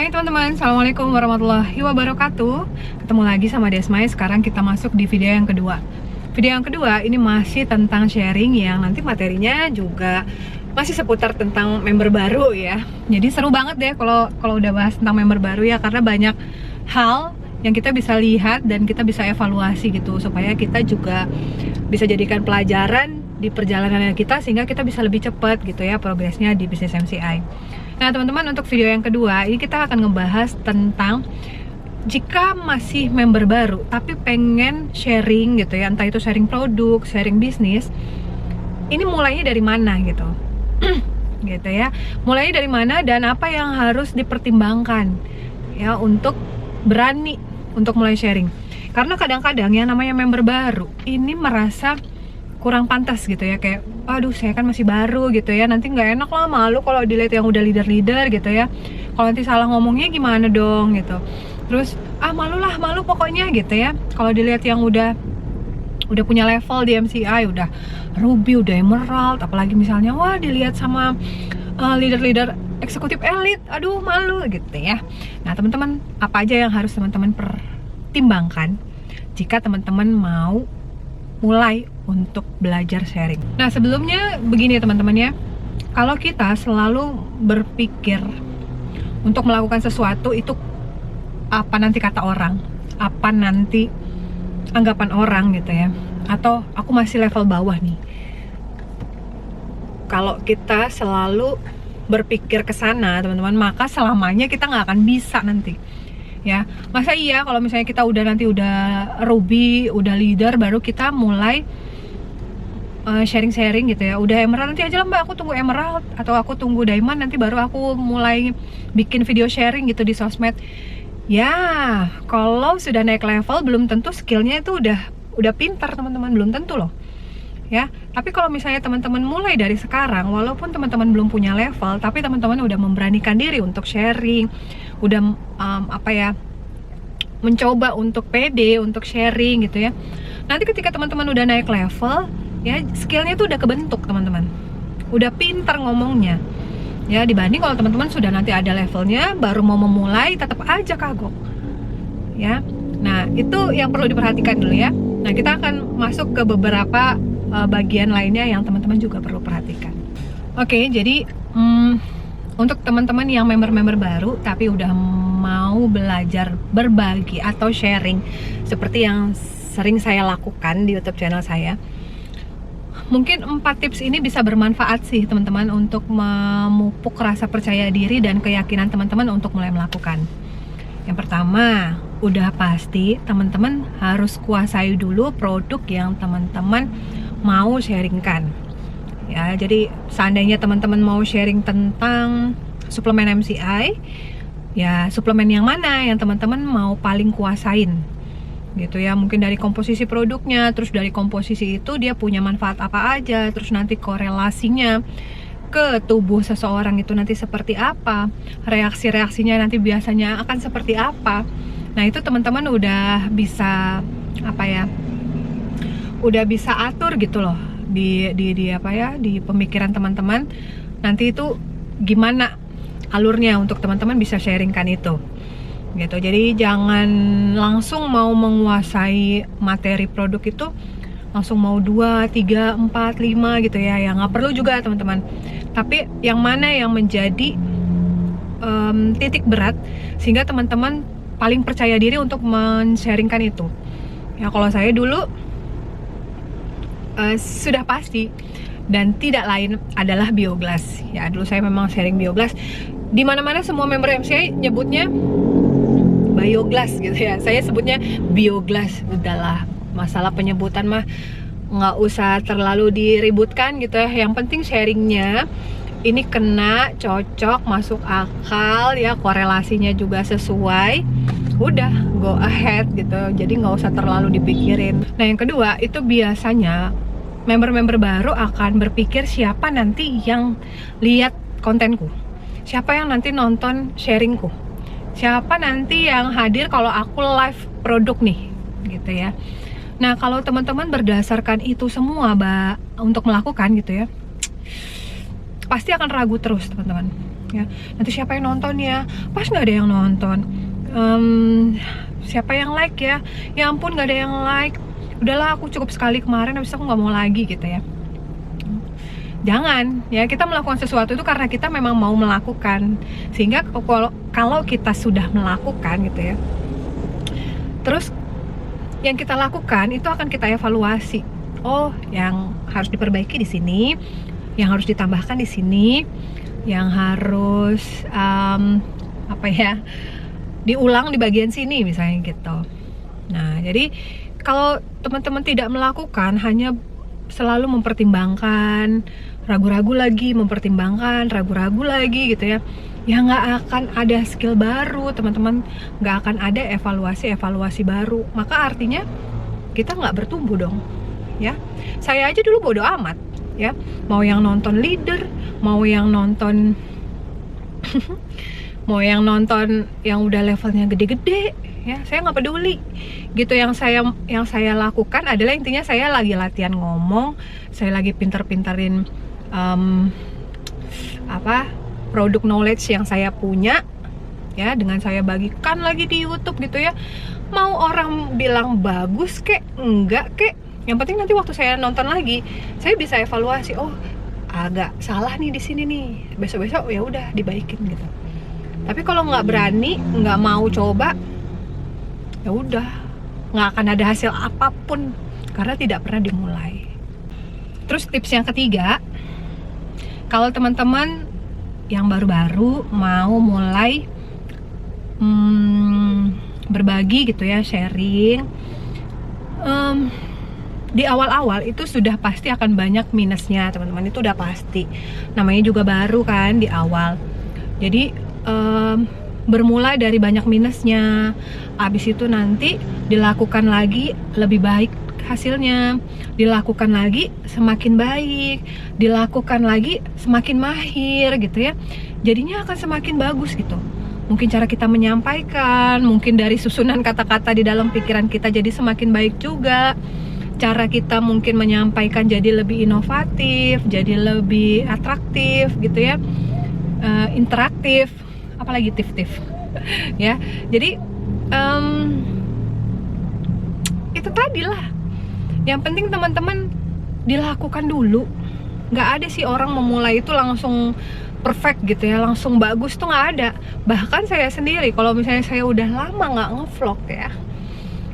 Hai teman-teman, Assalamualaikum warahmatullahi wabarakatuh. Ketemu lagi sama Desmai. Sekarang kita masuk di video yang kedua. Video yang kedua ini masih tentang sharing yang nanti materinya juga masih seputar tentang member baru ya. Jadi seru banget deh kalau udah bahas tentang member baru ya, karena banyak hal yang kita bisa lihat dan kita bisa evaluasi gitu, supaya kita juga bisa jadikan pelajaran di perjalanan kita, sehingga kita bisa lebih cepat gitu ya progresnya di bisnis MCI. Nah teman-teman, untuk video yang kedua ini kita akan ngebahas tentang jika masih member baru tapi pengen sharing gitu ya, entah itu sharing produk, sharing bisnis, ini mulainya dari mana gitu gitu ya, mulainya dari mana dan apa yang harus dipertimbangkan ya untuk berani untuk mulai sharing. Karena kadang-kadang yang namanya member baru ini merasa kurang pantas gitu ya, kayak aduh saya kan masih baru gitu ya, nanti nggak enak lah, malu kalau dilihat yang udah leader gitu ya, kalau nanti salah ngomongnya gimana dong gitu. Terus malu pokoknya gitu ya, kalau dilihat yang udah punya level di MCI, udah Ruby, udah Emerald, apalagi misalnya wah dilihat sama leader eksekutif elit, aduh malu gitu ya. Nah teman-teman, apa aja yang harus teman-teman pertimbangkan jika teman-teman mau mulai untuk belajar sharing. Nah sebelumnya begini teman-teman ya, kalau kita selalu berpikir untuk melakukan sesuatu itu apa nanti kata orang, apa nanti anggapan orang gitu ya, atau aku masih level bawah nih. Kalau kita selalu berpikir ke sana teman-teman, maka selamanya kita nggak akan bisa nanti ya. Masa iya kalau misalnya kita udah Ruby, udah leader, baru kita mulai sharing-sharing gitu ya, udah Emerald nanti aja lah mbak, aku tunggu Emerald atau aku tunggu Diamond, nanti baru aku mulai bikin video sharing gitu di sosmed. Ya kalau sudah naik level belum tentu skillnya itu udah pintar teman-teman, belum tentu loh ya. Tapi kalau misalnya teman-teman mulai dari sekarang, walaupun teman-teman belum punya level, tapi teman-teman udah memberanikan diri untuk sharing, udah mencoba untuk pede, untuk sharing gitu ya, nanti ketika teman-teman udah naik level ya, skillnya itu udah kebentuk teman-teman, udah pintar ngomongnya ya, dibanding kalau teman-teman sudah nanti ada levelnya baru mau memulai tetap aja kagok ya. Nah itu yang perlu diperhatikan dulu ya. Nah kita akan masuk ke beberapa bagian lainnya yang teman-teman juga perlu perhatikan. Oke, jadi untuk teman-teman yang member-member baru tapi udah mau belajar berbagi atau sharing seperti yang sering saya lakukan di YouTube channel saya, mungkin 4 tips ini bisa bermanfaat sih teman-teman untuk memupuk rasa percaya diri dan keyakinan teman-teman untuk mulai melakukan. Yang pertama, udah pasti teman-teman harus kuasai dulu produk yang teman-teman mau sharingkan ya. Jadi seandainya teman-teman mau sharing tentang suplemen MCI ya, suplemen yang mana yang teman-teman mau paling kuasain gitu ya, mungkin dari komposisi produknya, terus dari komposisi itu dia punya manfaat apa aja, terus nanti korelasinya ke tubuh seseorang itu nanti seperti apa, reaksi-reaksinya nanti biasanya akan seperti apa. Nah itu teman-teman udah bisa udah bisa atur gitu loh di pemikiran teman-teman, nanti itu gimana alurnya untuk teman-teman bisa sharingkan itu gitu. Jadi jangan langsung mau menguasai materi produk itu langsung mau 2, 3, 4, 5 gitu ya, nggak perlu juga teman-teman. Tapi yang mana yang menjadi titik berat sehingga teman-teman paling percaya diri untuk men-sharingkan itu ya. Kalau saya dulu sudah pasti dan tidak lain adalah Bioglas ya. Dulu saya memang sharing Bioglas, di mana-mana semua member MCI nyebutnya Bioglas gitu ya, saya sebutnya Bioglas. Udahlah, masalah penyebutan mah nggak usah terlalu diributkan gitu ya, yang penting sharingnya ini kena, cocok, masuk akal ya, korelasinya juga sesuai, udah go ahead gitu. Jadi nggak usah terlalu dipikirin. Nah yang kedua itu biasanya member-member baru akan berpikir siapa nanti yang lihat kontenku, siapa yang nanti nonton sharingku, siapa nanti yang hadir kalau aku live produk nih gitu ya. Nah kalau teman-teman berdasarkan itu semua untuk melakukan gitu ya, pasti akan ragu terus teman-teman. ya. Nanti siapa yang nonton ya, pas nggak ada yang nonton. Siapa yang like ya ampun nggak ada yang like, udahlah aku cukup sekali kemarin, habis itu aku nggak mau lagi gitu ya. Jangan ya, kita melakukan sesuatu itu karena kita memang mau melakukan, sehingga kalau kita sudah melakukan gitu ya, terus yang kita lakukan itu akan kita evaluasi. Oh, yang harus diperbaiki di sini, yang harus ditambahkan di sini, yang harus diulang di bagian sini misalnya gitu. Nah, jadi kalau teman-teman tidak melakukan, hanya selalu mempertimbangkan, ragu-ragu lagi, mempertimbangkan, ragu-ragu lagi gitu ya, ya nggak akan ada skill baru teman-teman, nggak akan ada evaluasi baru. Maka artinya kita nggak bertumbuh dong ya. Saya aja dulu bodo amat ya, mau yang nonton leader, mau yang nonton mau yang nonton yang udah levelnya gede-gede ya, saya nggak peduli gitu. Yang saya lakukan adalah, intinya saya lagi latihan ngomong, saya lagi pinter-pinterin produk knowledge yang saya punya ya, dengan saya bagikan lagi di YouTube gitu ya. Mau orang bilang bagus kek, enggak kek, yang penting nanti waktu saya nonton lagi, saya bisa evaluasi, oh agak salah nih di sini nih, besok-besok ya udah dibaikin gitu. Tapi kalau nggak berani, nggak mau coba, ya udah nggak akan ada hasil apapun karena tidak pernah dimulai. Terus tips yang ketiga, kalau teman-teman yang baru-baru mau mulai berbagi gitu ya, sharing, di awal-awal itu sudah pasti akan banyak minusnya teman-teman, itu udah pasti, namanya juga baru kan di awal. Jadi bermula dari banyak minusnya, habis itu nanti dilakukan lagi lebih baik hasilnya, dilakukan lagi semakin baik, dilakukan lagi semakin mahir gitu ya, jadinya akan semakin bagus gitu. Mungkin cara kita menyampaikan, mungkin dari susunan kata-kata di dalam pikiran kita jadi semakin baik juga, cara kita mungkin menyampaikan jadi lebih inovatif, jadi lebih atraktif gitu ya, interaktif, apalagi tif ya. Jadi itu tadi lah, yang penting teman-teman dilakukan dulu. Nggak ada sih orang memulai itu langsung perfect gitu ya, langsung bagus tuh nggak ada. Bahkan saya sendiri, kalau misalnya saya udah lama nggak ngevlog ya,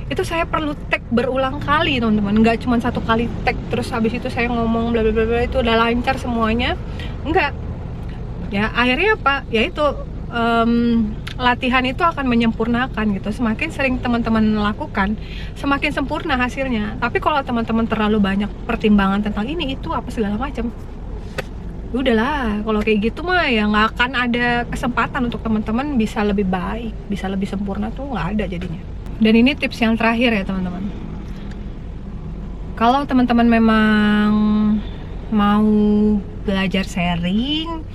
itu saya perlu tag berulang kali teman-teman, nggak cuma satu kali tag terus habis itu saya ngomong bla bla bla itu udah lancar semuanya, enggak ya. Akhirnya apa ya, itu latihan itu akan menyempurnakan gitu. Semakin sering teman-teman lakukan, semakin sempurna hasilnya. Tapi kalau teman-teman terlalu banyak pertimbangan tentang ini itu apa segala macam, udahlah, kalau kayak gitu mah ya nggak akan ada kesempatan untuk teman-teman bisa lebih baik, bisa lebih sempurna, tuh nggak ada jadinya. Dan ini tips yang terakhir ya teman-teman, kalau teman-teman memang mau belajar sharing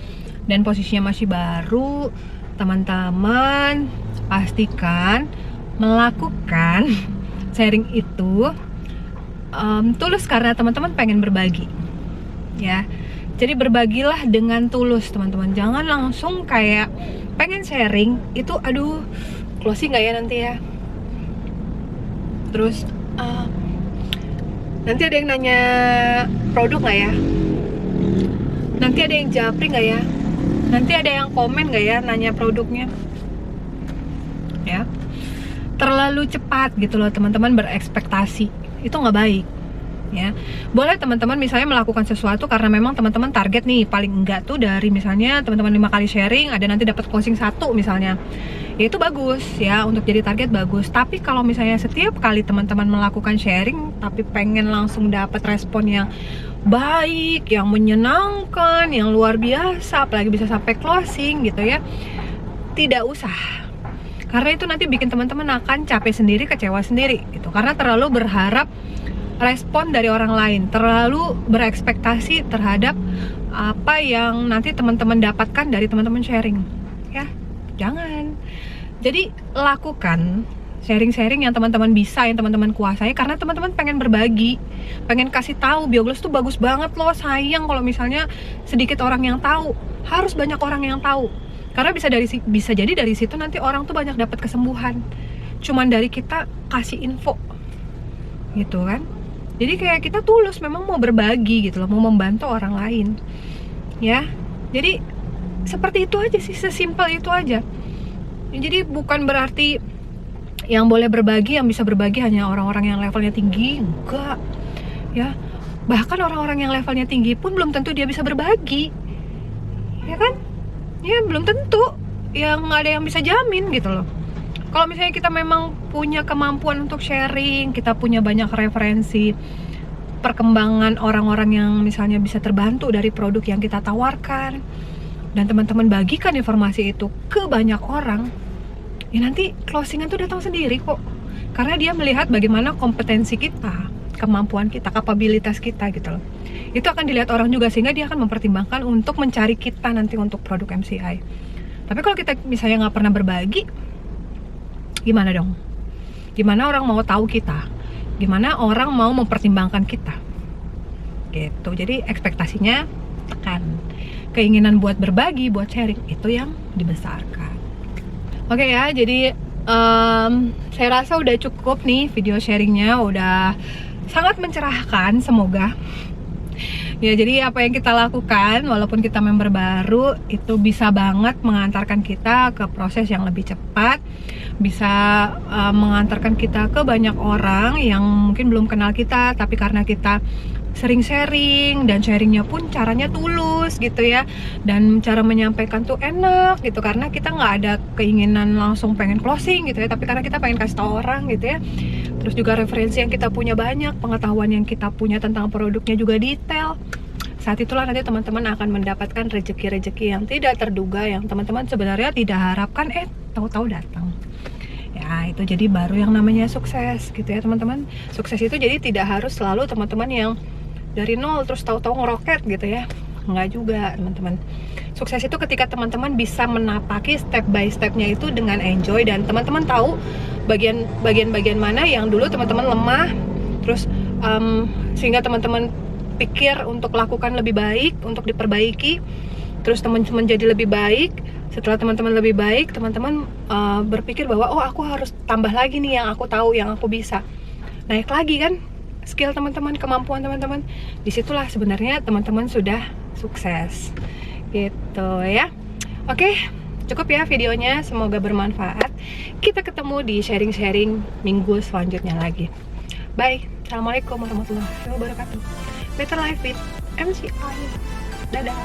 dan posisinya masih baru, teman-teman pastikan melakukan sharing itu tulus, karena teman-teman pengen berbagi ya. Jadi berbagilah dengan tulus teman-teman, jangan langsung kayak pengen sharing itu, aduh closing nggak ya nanti ya, terus nanti ada yang nanya produk nggak ya, nanti ada yang japri nggak ya, nanti ada yang komen nggak ya nanya produknya ya. Terlalu cepat gitu loh teman-teman berekspektasi, itu nggak baik ya. Boleh teman-teman misalnya melakukan sesuatu karena memang teman-teman target nih, paling enggak tuh dari misalnya teman-teman 5 kali sharing ada nanti dapat closing 1 misalnya, ya itu bagus ya, untuk jadi target bagus. Tapi kalau misalnya setiap kali teman-teman melakukan sharing tapi pengen langsung dapat respon yang baik, yang menyenangkan, yang luar biasa, apalagi bisa sampai closing gitu ya, tidak usah. Karena itu nanti bikin teman-teman akan capek sendiri, kecewa sendiri gitu, karena terlalu berharap respon dari orang lain, terlalu berekspektasi terhadap apa yang nanti teman-teman dapatkan dari teman-teman sharing ya. Jangan. Jadi lakukan sharing-sharing yang teman-teman bisa, yang teman-teman kuasai, karena teman-teman pengen berbagi, pengen kasih tahu Biogloss tuh bagus banget loh. Sayang kalau misalnya sedikit orang yang tahu, harus banyak orang yang tahu, karena bisa jadi dari situ nanti orang tuh banyak dapat kesembuhan, cuman dari kita kasih info gitu kan. Jadi kayak kita tulus memang mau berbagi gitu loh, mau membantu orang lain ya. Jadi seperti itu aja sih, sesimpel itu aja. Jadi bukan berarti yang boleh berbagi, yang bisa berbagi hanya orang-orang yang levelnya tinggi, enggak ya. Bahkan orang-orang yang levelnya tinggi pun belum tentu dia bisa berbagi, ya kan? Ya belum tentu, yang ada yang bisa jamin gitu loh. Kalau misalnya kita memang punya kemampuan untuk sharing, kita punya banyak referensi perkembangan orang-orang yang misalnya bisa terbantu dari produk yang kita tawarkan, dan teman-teman bagikan informasi itu ke banyak orang, ya nanti closingan tuh datang sendiri kok. Karena dia melihat bagaimana kompetensi kita, kemampuan kita, kapabilitas kita gitu loh. Itu akan dilihat orang juga, sehingga dia akan mempertimbangkan untuk mencari kita nanti untuk produk MCI. Tapi kalau kita misalnya nggak pernah berbagi, gimana dong? Gimana orang mau tahu kita? Gimana orang mau mempertimbangkan kita? Gitu. Jadi ekspektasinya tekan. Keinginan buat berbagi, buat sharing, itu yang dibesarkan. Oke ya, jadi saya rasa udah cukup nih video sharingnya, udah sangat mencerahkan semoga. Ya, jadi apa yang kita lakukan, walaupun kita member baru, itu bisa banget mengantarkan kita ke proses yang lebih cepat, bisa mengantarkan kita ke banyak orang yang mungkin belum kenal kita, tapi karena kita sering sharing, dan sharingnya pun caranya tulus gitu ya, dan cara menyampaikan tuh enak gitu, karena kita nggak ada keinginan langsung pengen closing gitu ya, tapi karena kita pengen kasih tahu orang gitu ya. Terus juga referensi yang kita punya banyak, pengetahuan yang kita punya tentang produknya juga detail. Saat itulah nanti teman-teman akan mendapatkan rezeki-rezeki yang tidak terduga, yang teman-teman sebenarnya tidak harapkan, tahu-tahu datang. Ya, itu jadi baru yang namanya sukses gitu ya teman-teman. Sukses itu jadi tidak harus selalu teman-teman yang dari nol terus tahu-tahu ngeroket gitu ya. Enggak juga teman-teman. Sukses itu ketika teman-teman bisa menapaki step by stepnya itu dengan enjoy, dan teman-teman tahu bagian-bagian mana yang dulu teman-teman lemah, terus sehingga teman-teman pikir untuk lakukan lebih baik, untuk diperbaiki, terus teman-teman jadi lebih baik. Setelah teman-teman lebih baik, teman-teman berpikir bahwa oh, aku harus tambah lagi nih yang aku tahu, yang aku bisa. Naik lagi kan skill teman-teman, kemampuan teman-teman. Disitulah sebenarnya teman-teman sudah sukses gitu ya. Oke, cukup ya videonya, semoga bermanfaat. Kita ketemu di sharing-sharing minggu selanjutnya lagi. Bye. Assalamualaikum warahmatullahi wabarakatuh. Better Life with MCI. Dadah.